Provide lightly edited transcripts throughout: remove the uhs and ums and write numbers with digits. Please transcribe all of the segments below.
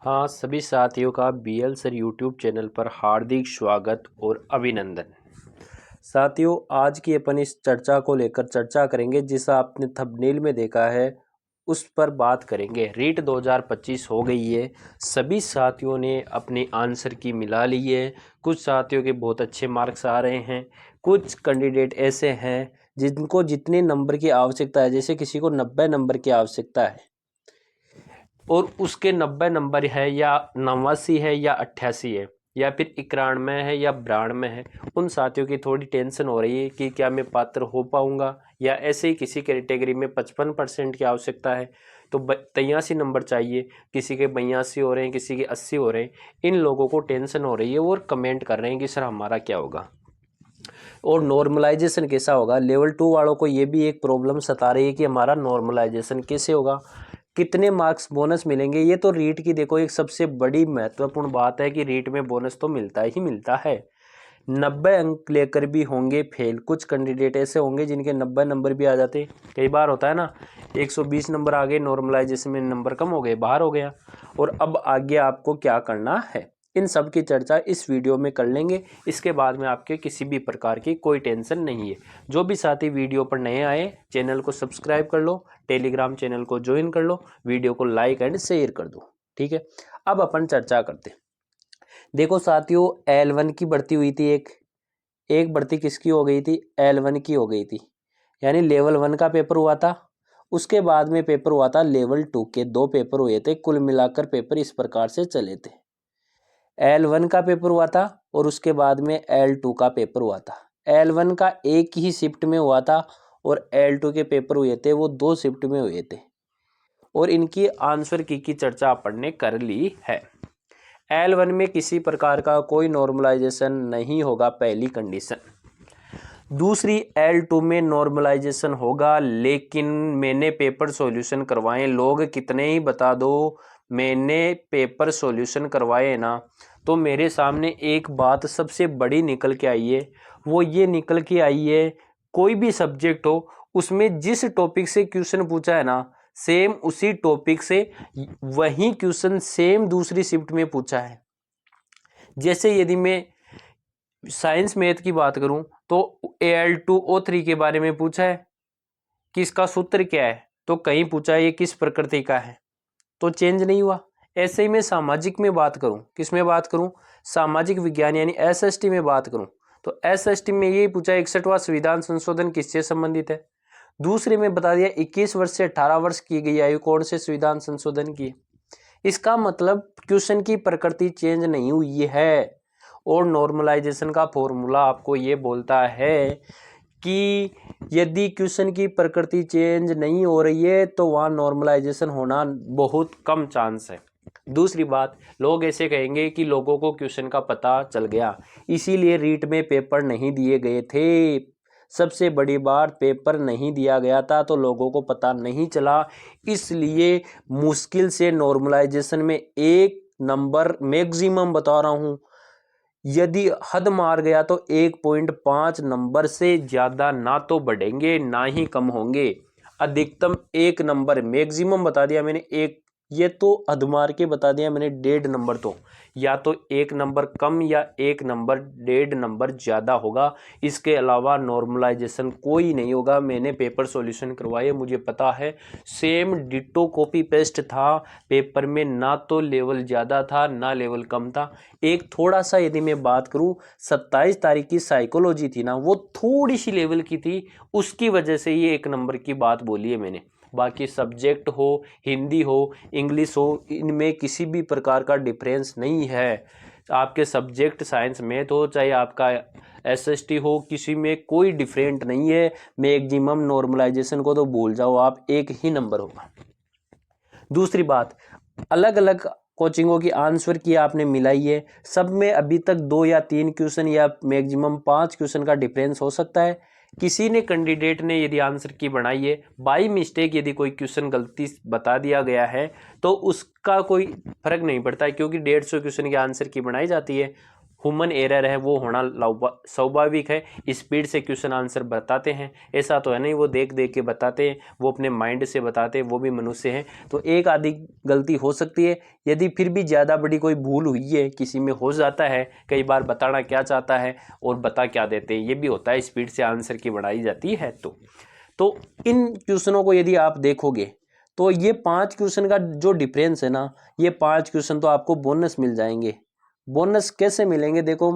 हाँ, सभी साथियों का बीएल सर यूट्यूब चैनल पर हार्दिक स्वागत और अभिनंदन। साथियों, आज की अपन इस चर्चा को लेकर चर्चा करेंगे जिसे आपने थंबनेल में देखा है उस पर बात करेंगे। रीट 2025 हो गई है, सभी साथियों ने अपने आंसर की मिला ली है। कुछ साथियों के बहुत अच्छे मार्क्स आ रहे हैं, कुछ कैंडिडेट ऐसे हैं जिनको जितने नंबर की आवश्यकता है, जैसे किसी को 90 नंबर की आवश्यकता है और उसके 90 नंबर है या 89 है या 88 है या फिर 91 है या 92 है, उन साथियों की थोड़ी टेंशन हो रही है कि क्या मैं पात्र हो पाऊंगा, या ऐसे ही किसी कैटेगरी में 55% की आवश्यकता है तो 83 नंबर चाहिए, किसी के 82 हो रहे हैं, किसी के 80 हो रहे हैं। इन लोगों को टेंशन हो रही है और कमेंट कर रहे हैं कि सर हमारा क्या होगा और नॉर्मलाइजेशन कैसा होगा। लेवल 2 वालों को ये भी एक प्रॉब्लम सता रही है कि हमारा नॉर्मलाइजेशन कैसे होगा, कितने मार्क्स बोनस मिलेंगे। ये तो रीट की देखो एक सबसे बड़ी महत्वपूर्ण बात है कि रीट में बोनस तो मिलता ही मिलता है। 90 अंक लेकर भी होंगे फेल, कुछ कैंडिडेट ऐसे होंगे जिनके 90 नंबर भी आ जाते। कई बार होता है ना, 120 नंबर आ गए, नॉर्मलाइजेशन में नंबर कम हो गए, बाहर हो गया, और अब आगे आपको क्या करना है, इन सब की चर्चा इस वीडियो में कर लेंगे। इसके बाद में आपके किसी भी प्रकार की कोई टेंशन नहीं है। जो भी साथी वीडियो पर नए आए, चैनल को सब्सक्राइब कर लो, टेलीग्राम चैनल को ज्वाइन कर लो, वीडियो को लाइक एंड शेयर कर दो। ठीक है, अब अपन चर्चा करते हैं। देखो साथियों, L1 की भर्ती हुई थी, एक भर्ती किसकी हो गई थी, L1 की हो गई थी, यानी लेवल 1 का पेपर हुआ था। उसके बाद में पेपर हुआ था लेवल 2 के, 2 पेपर हुए थे, कुल मिलाकर पेपर इस प्रकार से चले थे। L1 का पेपर हुआ था और उसके बाद में L2 का पेपर हुआ था। L1 का एक ही शिफ्ट में हुआ था और L2 के पेपर हुए थे वो 2 शिफ्ट में हुए थे, और इनकी आंसर की चर्चा अपन ने कर ली है। L1 में किसी प्रकार का कोई नॉर्मलाइजेशन नहीं होगा, पहली कंडीशन। दूसरी, L2 में नॉर्मलाइजेशन होगा, लेकिन मैंने पेपर सॉल्यूशन करवाए, लोग कितने ही बता दो मैंने पेपर सॉल्यूशन करवाए ना, तो मेरे सामने एक बात सबसे बड़ी निकल के आई है। वो ये निकल के आई है, कोई भी सब्जेक्ट हो उसमें जिस टॉपिक से क्वेश्चन पूछा है ना, सेम उसी टॉपिक से वही क्वेश्चन सेम दूसरी शिफ्ट में पूछा है। जैसे यदि मैं साइंस मैथ की बात करूं तो Al2O3 के बारे में पूछा है कि इसका सूत्र क्या है, तो कहीं पूछा है ये किस प्रकृति का है, तो चेंज नहीं हुआ। ऐसे ही मैं सामाजिक में बात करूं, किस में बात करूं, सामाजिक विज्ञान यानी SST में बात करूं, तो SST में यही पूछा 61वां संविधान संशोधन किससे संबंधित है। दूसरे में बता दिया 21 वर्ष से 18 वर्ष की गई आयु कौन से संविधान संशोधन की। इसका मतलब क्वेश्चन की प्रकृति चेंज नहीं हुई है, और नॉर्मलाइजेशन का फॉर्मूला आपको ये बोलता है कि यदि क्वेश्चन की प्रकृति चेंज नहीं हो रही है तो वहाँ नॉर्मलाइजेशन होना बहुत कम चांस है। दूसरी बात, लोग ऐसे कहेंगे कि लोगों को क्वेश्चन का पता चल गया इसीलिए रीट में पेपर नहीं दिए गए थे। सबसे बड़ी बात, पेपर नहीं दिया गया था तो लोगों को पता नहीं चला, इसलिए मुश्किल से नॉर्मलाइजेशन में एक नंबर मैक्सिमम बता रहा हूं, यदि हद मार गया तो 1.5 नंबर से ज्यादा ना तो बढ़ेंगे ना ही कम होंगे। अधिकतम एक नंबर मैक्सिमम बता दिया मैंने, एक ये तो हद मार के बता दिया मैंने, 1.5 नंबर तो या तो एक नंबर कम या एक नंबर 1.5 नंबर ज्यादा होगा। इसके अलावा नॉर्मलाइजेशन कोई नहीं होगा। मैंने पेपर सॉल्यूशन करवाए, मुझे पता है, सेम डिटो कॉपी पेस्ट था पेपर में, ना तो लेवल ज्यादा था ना लेवल कम था। एक थोड़ा सा यदि मैं बात करूं, 27 तारीख की साइकोलॉजी थी ना, वो थोड़ी सी लेवल की थी, उसकी वजह से ये एक नंबर की बात बोली है मैंने। बाकी सब्जेक्ट हो, हिंदी हो, इंग्लिश हो, इनमें किसी भी प्रकार का डिफरेंस नहीं है। आपके सब्जेक्ट साइंस मैथ हो चाहे आपका SST हो, किसी में कोई डिफरेंट नहीं है। मैक्सिमम नॉर्मलाइजेशन को तो भूल जाओ आप, एक ही नंबर होगा। दूसरी बात, अलग अलग कोचिंगों की आंसर की आपने मिलाई है, सब में अभी तक 2 या 3 क्वेश्चन या मैक्सिमम 5 क्वेश्चन का डिफरेंस हो सकता है। किसी ने कैंडिडेट ने यदि आंसर की बनाई है, बाई मिस्टेक यदि कोई क्वेश्चन गलती बता दिया गया है तो उसका कोई फर्क नहीं पड़ता है, क्योंकि 150 क्वेश्चन की आंसर की बनाई जाती है। ह्यूमन एरर है वो होना स्वाभाविक है। स्पीड से क्वेश्चन आंसर बताते हैं, ऐसा तो है नहीं वो देख देख के बताते हैं, वो अपने माइंड से बताते हैं, वो भी मनुष्य हैं। तो एक आधी गलती हो सकती है, यदि फिर भी ज़्यादा बड़ी कोई भूल हुई है किसी में हो जाता है, कई बार बताना क्या चाहता है और बता क्या देते हैं, ये भी होता है, स्पीड से आंसर की बढ़ाई जाती है। तो इन क्वेश्चनों को यदि आप देखोगे तो ये 5 क्वेश्चन का जो डिफरेंस है ना, ये 5 क्वेश्चन तो आपको बोनस मिल जाएंगे। बोनस कैसे मिलेंगे? देखो,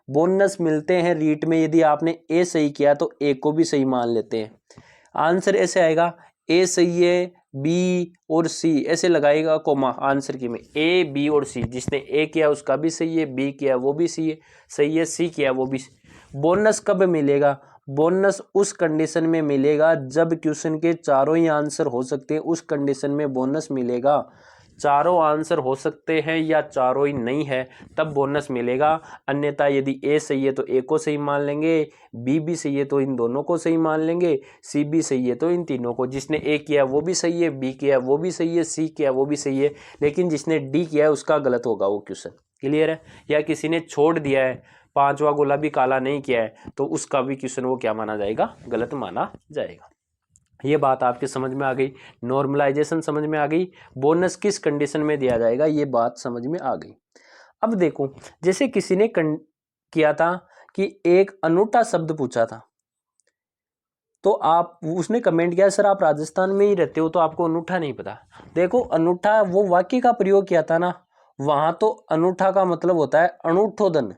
बोनस मिलते हैं रीट में, यदि आपने ए सही किया तो ए को भी सही मान लेते हैं। आंसर ऐसे आएगा, ए सही है, बी और सी ऐसे लगाएगा कोमा आंसर की में, ए बी और सी, जिसने ए किया उसका भी सही है, बी किया वो भी सही है, सी किया वो भी। बोनस कब मिलेगा? बोनस उस कंडीशन में मिलेगा जब क्वेश्चन के चारों ही आंसर हो सकते हैं, उस कंडीशन में बोनस मिलेगा। चारों आंसर हो सकते हैं या चारों ही नहीं है तब बोनस मिलेगा। अन्यथा यदि ए सही है तो ए को सही मान लेंगे, बी भी सही है तो इन दोनों को सही मान लेंगे, सी भी सही है तो इन तीनों को। जिसने ए किया वो भी सही है, बी किया वो भी सही है, सी किया वो भी सही है, लेकिन जिसने डी किया है उसका गलत होगा वो क्वेश्चन। क्लियर है? या किसी ने छोड़ दिया है, 5वां गोला भी काला नहीं किया है, तो उसका भी क्वेश्चन वो क्या माना जाएगा? गलत माना जाएगा। ये बात आपके समझ में आ गई, नॉर्मलाइजेशन समझ में आ गई, बोनस किस कंडीशन में दिया जाएगा ये बात समझ में आ गई। अब देखो, जैसे किसी ने किया था कि एक अनूठा शब्द पूछा था, तो आप उसने कमेंट किया सर आप राजस्थान में ही रहते हो तो आपको अनूठा नहीं पता। देखो, अनूठा वो वाक्य का प्रयोग किया था ना, वहां तो अनूठा का मतलब होता है अनूठो धन,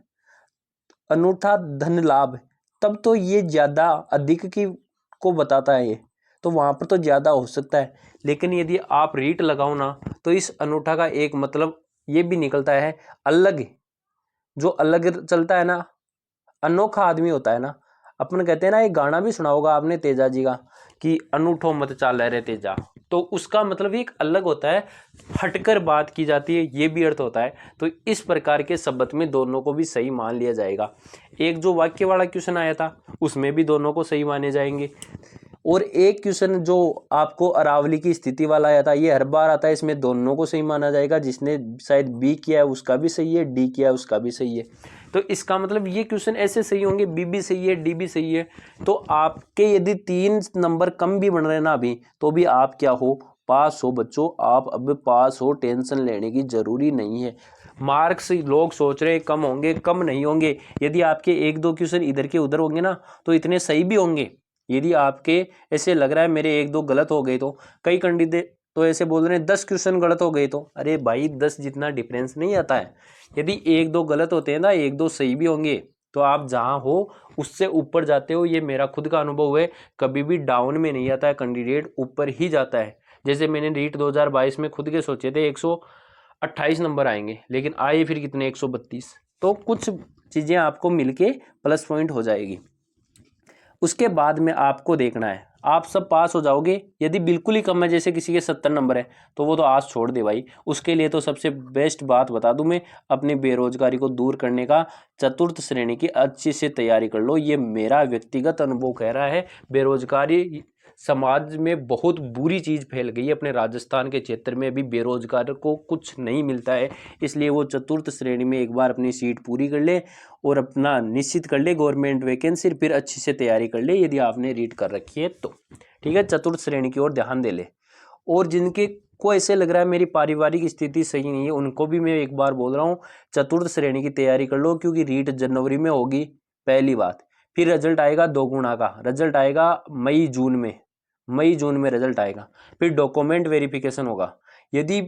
अनूठा धन लाभ, तब तो ये ज्यादा अधिक की को बताता है ये, तो वहां पर तो ज्यादा हो सकता है। लेकिन यदि आप रीट लगाओ ना तो इस अनूठा का एक मतलब ये भी निकलता है अलग, जो अलग चलता है ना, अनोखा आदमी होता है ना। अपन कहते हैं ना, एक गाना भी सुना होगा आपने तेजा जी का कि अनूठो मत चाल रे तेजा, तो उसका मतलब एक अलग होता है, हटकर बात की जाती है, ये भी अर्थ होता है। तो इस प्रकार के शब्द में दोनों को भी सही मान लिया जाएगा। एक जो वाक्य वाला क्वेश्चन आया था उसमें भी दोनों को सही माने जाएंगे, और एक क्वेश्चन जो आपको अरावली की स्थिति वाला आया था, ये हर बार आता है, इसमें दोनों को सही माना जाएगा। जिसने शायद बी किया है उसका भी सही है, डी किया है उसका भी सही है। तो इसका मतलब ये क्वेश्चन ऐसे सही होंगे, बी भी सही है, डी भी सही है। तो आपके यदि 3 नंबर कम भी बन रहे ना अभी, तो भी आप क्या हो? पास हो बच्चों, आप अब पास हो, टेंशन लेने की जरूरी नहीं है। मार्क्स लोग सोच रहे हैं कम होंगे, कम नहीं होंगे। यदि आपके 1-2 क्वेश्चन इधर के उधर होंगे ना तो इतने सही भी होंगे। यदि आपके ऐसे लग रहा है मेरे 1-2 गलत हो गए, तो कई कैंडिडेट तो ऐसे बोल रहे हैं 10 क्वेश्चन गलत हो गए, तो अरे भाई 10 जितना डिफरेंस नहीं आता है। यदि 1-2 गलत होते हैं ना, 1-2 सही भी होंगे, तो आप जहां हो उससे ऊपर जाते हो। ये मेरा खुद का अनुभव है, कभी भी डाउन में नहीं आता है कैंडिडेट, ऊपर ही जाता है। जैसे मैंने रीट 2022 में खुद के सोचे थे 128 नंबर आएंगे, लेकिन आए फिर कितने? 132। तो कुछ चीजें आपको मिलके प्लस पॉइंट हो जाएगी। उसके बाद में आपको देखना है, आप सब पास हो जाओगे। यदि बिल्कुल ही कम है, जैसे किसी के 70 नंबर है, तो वो तो आस छोड़ दे भाई। उसके लिए तो सबसे बेस्ट बात बता दूं मैं, अपनी बेरोजगारी को दूर करने का चतुर्थ श्रेणी की अच्छी से तैयारी कर लो। ये मेरा व्यक्तिगत अनुभव कह रहा है। बेरोजगारी समाज में बहुत बुरी चीज फैल गई है। अपने राजस्थान के क्षेत्र में भी बेरोजगार को कुछ नहीं मिलता है, इसलिए वो चतुर्थ श्रेणी में एक बार अपनी सीट पूरी कर ले और अपना निश्चित कर ले गवर्नमेंट वैकेंसी, फिर अच्छी से तैयारी कर ले यदि आपने रीड कर रखी है तो। ठीक है, चतुर्थ श्रेणी की ओर ध्यान दे ले। और जिनके को ऐसे लग रहा है मेरी पारिवारिक स्थिति सही नहीं है, उनको भी मैं एक बार बोल रहा हूँ चतुर्थ श्रेणी की तैयारी कर लो, क्योंकि रीट जनवरी में होगी पहली बात। फिर रिजल्ट आएगा 2 गुना का, रिजल्ट आएगा मई जून में रिजल्ट आएगा। फिर डॉक्यूमेंट वेरिफिकेशन होगा। यदि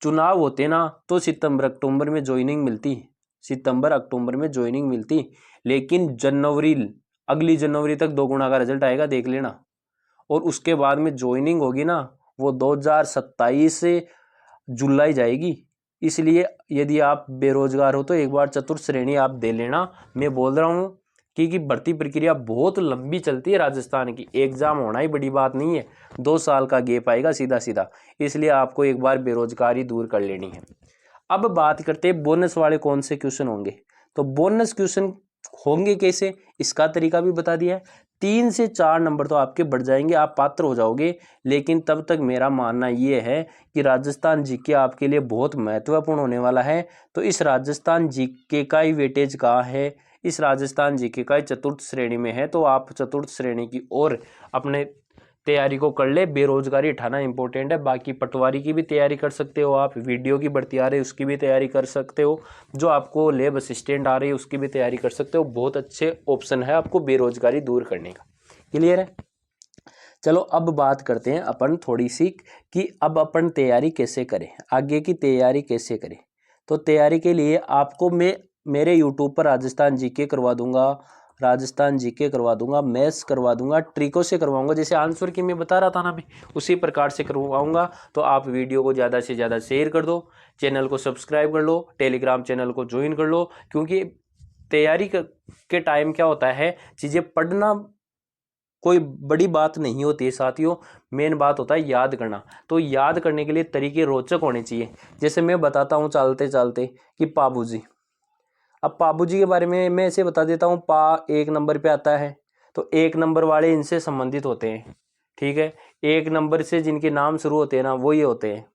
चुनाव होते ना तो सितंबर अक्टूबर में ज्वाइनिंग मिलती, लेकिन अगली जनवरी तक 2 गुना का रिजल्ट आएगा, देख लेना। और उसके बाद में ज्वाइनिंग होगी ना, वो 2027 से जुलाई जाएगी। इसलिए यदि आप बेरोजगार हो तो एक बार चतुर्थ श्रेणी आप दे लेना। मैं बोल रहा हूँ क्योंकि भर्ती प्रक्रिया बहुत लंबी चलती है राजस्थान की, एग्जाम होना ही बड़ी बात नहीं है, 2 साल का गैप आएगा सीधा। इसलिए आपको एक बार बेरोजगारी दूर कर लेनी है। अब बात करते हैं बोनस वाले कौन से क्वेश्चन होंगे। तो बोनस क्वेश्चन होंगे कैसे, इसका तरीका भी बता दिया है। 3 से 4 नंबर तो आपके बढ़ जाएंगे, आप पात्र हो जाओगे। लेकिन तब तक मेरा मानना ये है कि राजस्थान जीके आपके लिए बहुत महत्वपूर्ण होने वाला है। तो इस राजस्थान जीके का ही वेटेज कहाँ है, इस राजस्थान जीके का ही चतुर्थ श्रेणी में है। तो आप चतुर्थ श्रेणी की ओर अपने तैयारी को कर ले। बेरोजगारी हटाना इंपॉर्टेंट है, बाकी पटवारी की भी तैयारी कर सकते हो आप, वीडियो की भर्ती आ रही है उसकी भी तैयारी कर सकते हो, जो आपको लेब असिस्टेंट आ रही है उसकी भी तैयारी कर सकते हो। बहुत अच्छे ऑप्शन है आपको बेरोजगारी दूर करने का। क्लियर है? चलो अब बात करते हैं अपन थोड़ी सी कि अब अपन तैयारी कैसे करें, आगे की तैयारी कैसे करें। तो तैयारी के लिए आपको मैं मेरे यूट्यूब पर राजस्थान जीके करवा दूंगा, राजस्थान जीके करवा दूंगा, मैथ्स करवा दूंगा, ट्रिकों से करवाऊंगा। जैसे आंसर की मैं बता रहा था ना, मैं उसी प्रकार से करवाऊंगा। तो आप वीडियो को ज़्यादा से ज़्यादा शेयर कर दो, चैनल को सब्सक्राइब कर लो, टेलीग्राम चैनल को ज्वाइन कर लो। क्योंकि तैयारी के टाइम क्या होता है, चीज़ें पढ़ना कोई बड़ी बात नहीं होती है साथियों, मेन बात होता है याद करना। तो याद करने के लिए तरीके रोचक होने चाहिए। जैसे मैं बताता हूँ चलते चलते कि पाबूजी, अब पाबूजी के बारे में मैं ऐसे बता देता हूँ। पा 1 नंबर पे आता है, तो 1 नंबर वाले इनसे संबंधित होते हैं, ठीक है। 1 नंबर से जिनके नाम शुरू होते हैं ना, वो ये होते हैं।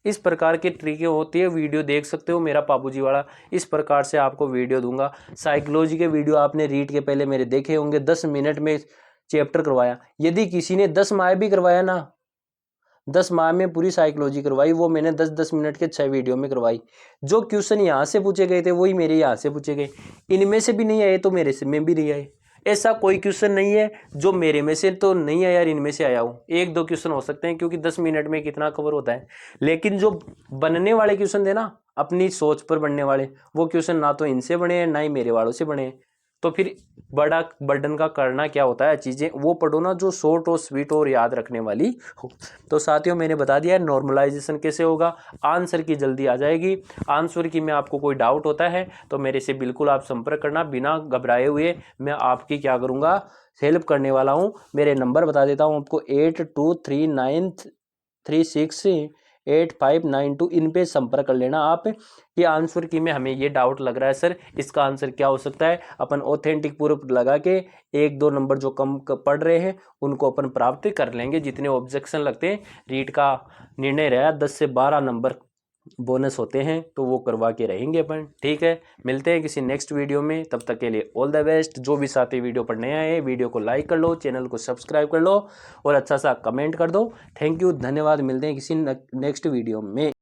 इस प्रकार के तरीके होती है, वीडियो देख सकते हो मेरा पाबूजी वाला, इस प्रकार से आपको वीडियो दूंगा। साइकोलॉजी के वीडियो आपने रीड के पहले मेरे देखे होंगे, 10 मिनट में चैप्टर करवाया। यदि किसी ने 10 माह भी करवाया ना, 10 माह में पूरी साइकोलॉजी करवाई, वो मैंने 10-10 मिनट के 6 वीडियो में करवाई। जो क्वेश्चन यहाँ से पूछे गए थे वही मेरे यहाँ से पूछे गए, इनमें से भी नहीं आए तो मेरे से में भी नहीं आए। ऐसा कोई क्वेश्चन नहीं है जो मेरे में से तो नहीं आया और इनमें से आया हो। 1-2 क्वेश्चन हो सकते हैं, क्योंकि 10 मिनट में कितना कवर होता है। लेकिन जो बनने वाले क्वेश्चन थे ना, अपनी सोच पर बनने वाले, वो क्वेश्चन ना तो इनसे बने हैं ना ही मेरे वालों से बने हैं। तो फिर बड़ा बर्डन का करना क्या होता है, चीज़ें वो पढ़ो ना जो शॉर्ट और स्वीट और याद रखने वाली हो। तो साथियों मैंने बता दिया है नॉर्मलाइजेशन कैसे होगा, आंसर की जल्दी आ जाएगी। आंसर की में आपको कोई डाउट होता है तो मेरे से बिल्कुल आप संपर्क करना, बिना घबराए हुए मैं आपकी क्या करूँगा, हेल्प करने वाला हूँ। मेरे नंबर बता देता हूँ आपको, 8239368592, इन पे संपर्क कर लेना आप कि आंसर की में हमें ये डाउट लग रहा है सर, इसका आंसर क्या हो सकता है। अपन ऑथेंटिक प्रूफ लगा के 1-2 नंबर जो कम पढ़ रहे हैं उनको अपन प्राप्त कर लेंगे। जितने ऑब्जेक्शन लगते हैं, रीट का निर्णय रहा 10 से 12 नंबर बोनस होते हैं, तो वो करवा के रहेंगे अपन। ठीक है, मिलते हैं किसी नेक्स्ट वीडियो में, तब तक के लिए ऑल द बेस्ट। जो भी साथी वीडियो पर नया है, वीडियो को लाइक कर लो, चैनल को सब्सक्राइब कर लो और अच्छा सा कमेंट कर दो। थैंक यू, धन्यवाद। मिलते हैं किसी नेक्स्ट वीडियो में।